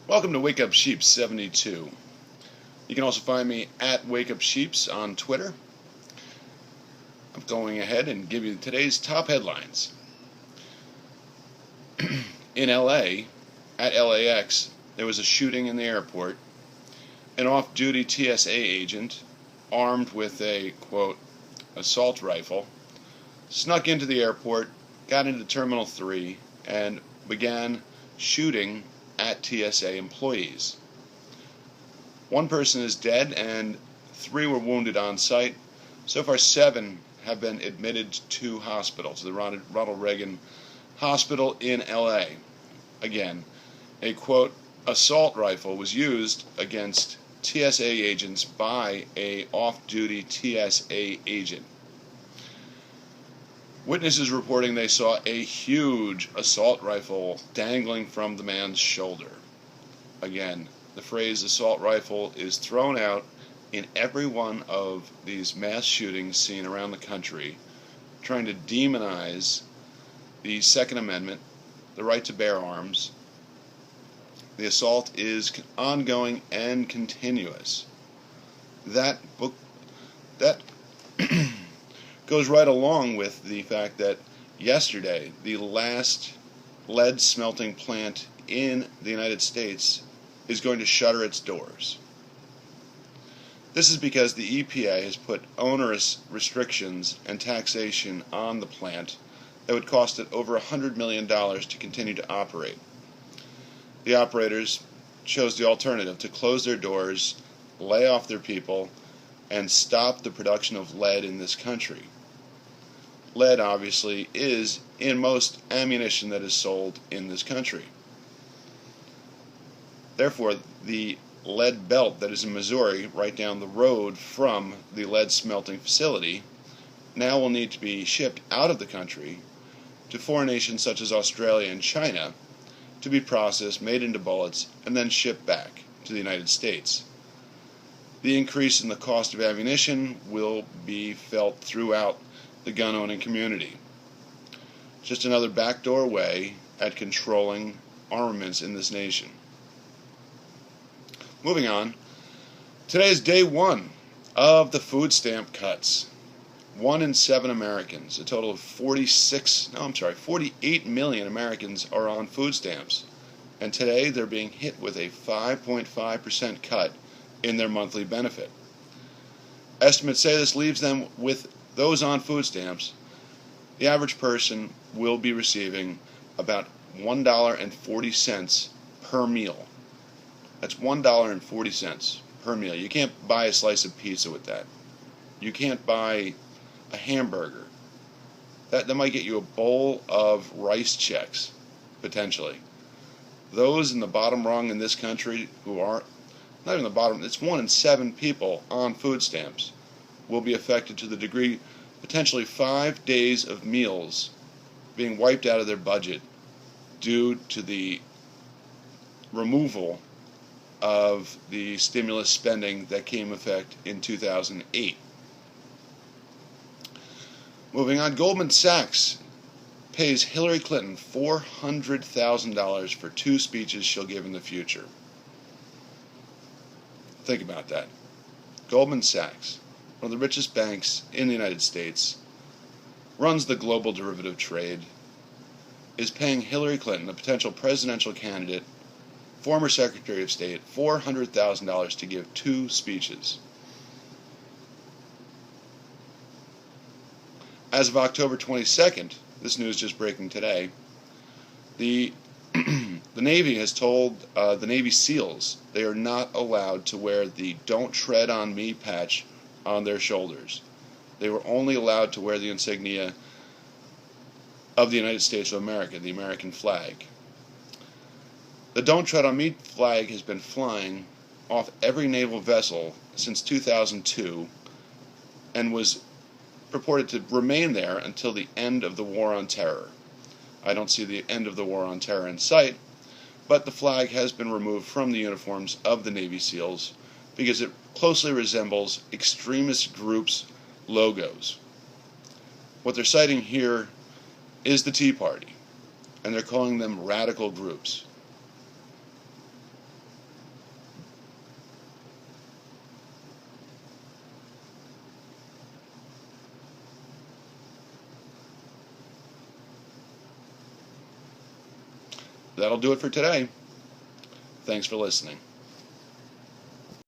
Welcome to Wake Up Sheep 72. You can also find me at Wake Up Sheeps on Twitter. I'm going ahead and give you today's top headlines. In LA, at LAX, there was a shooting in the airport. An off-duty TSA agent, armed with a, quote, assault rifle, snuck into the airport, got into Terminal 3, and began shooting at TSA employees. One person is dead and 3 were wounded on site. So far 7 have been admitted to hospital, to the Ronald Reagan Hospital in LA. Again, a quote, assault rifle was used against TSA agents by a off-duty TSA agent. Witnesses reporting they saw a huge assault rifle dangling from the man's shoulder. Again, the phrase assault rifle is thrown out in every one of these mass shootings seen around the country, trying to demonize the Second Amendment, the right to bear arms. The assault is ongoing and continuous. That goes right along with the fact that yesterday the last lead smelting plant in the United States is going to shutter its doors. This is because the EPA has put onerous restrictions and taxation on the plant that would cost it over $100 million to continue to operate. The operators chose the alternative to close their doors, lay off their people, and stop the production of lead in this country. Lead, obviously, is in most ammunition that is sold in this country. Therefore, the lead belt that is in Missouri, right down the road from the lead smelting facility, now will need to be shipped out of the country to foreign nations such as Australia and China to be processed, made into bullets, and then shipped back to the United States. The increase in the cost of ammunition will be felt throughout the gun-owning community. Just another backdoor way at controlling armaments in this nation. Moving on, today is day 1 of the food stamp cuts. 1 in 7 Americans, a total of 48 million Americans are on food stamps. And today they're being hit with a 5.5% cut in their monthly benefit. Estimates say this leaves them with those on food stamps. The average person will be receiving about $1.40 per meal. That's $1.40 per meal. You can't buy a slice of pizza with that. You can't buy a hamburger. That might get you a bowl of rice checks, potentially. Those in the bottom rung in this country who are, not even the bottom, it's 1 in 7 people on food stamps, will be affected to the degree potentially 5 days of meals being wiped out of their budget due to the removal of the stimulus spending that came into effect in 2008. Moving on, Goldman Sachs pays Hillary Clinton $400,000 for 2 speeches she'll give in the future. Think about that. Goldman Sachs, one of the richest banks in the United States, runs the global derivative trade, is paying Hillary Clinton, a potential presidential candidate, former Secretary of State, $400,000 to give 2 speeches. As of October 22nd, this news just breaking today, the Navy has told the Navy SEALs they are not allowed to wear the "Don't Tread on Me" patch on their shoulders. They were only allowed to wear the insignia of the United States of America, the American flag. The "Don't Tread on Me" flag has been flying off every naval vessel since 2002 and was purported to remain there until the end of the War on Terror. I don't see the end of the War on Terror in sight, but the flag has been removed from the uniforms of the Navy SEALs because it closely resembles extremist groups' logos. What they're citing here is the Tea Party, and they're calling them radical groups. that'll do it for today. Thanks for listening.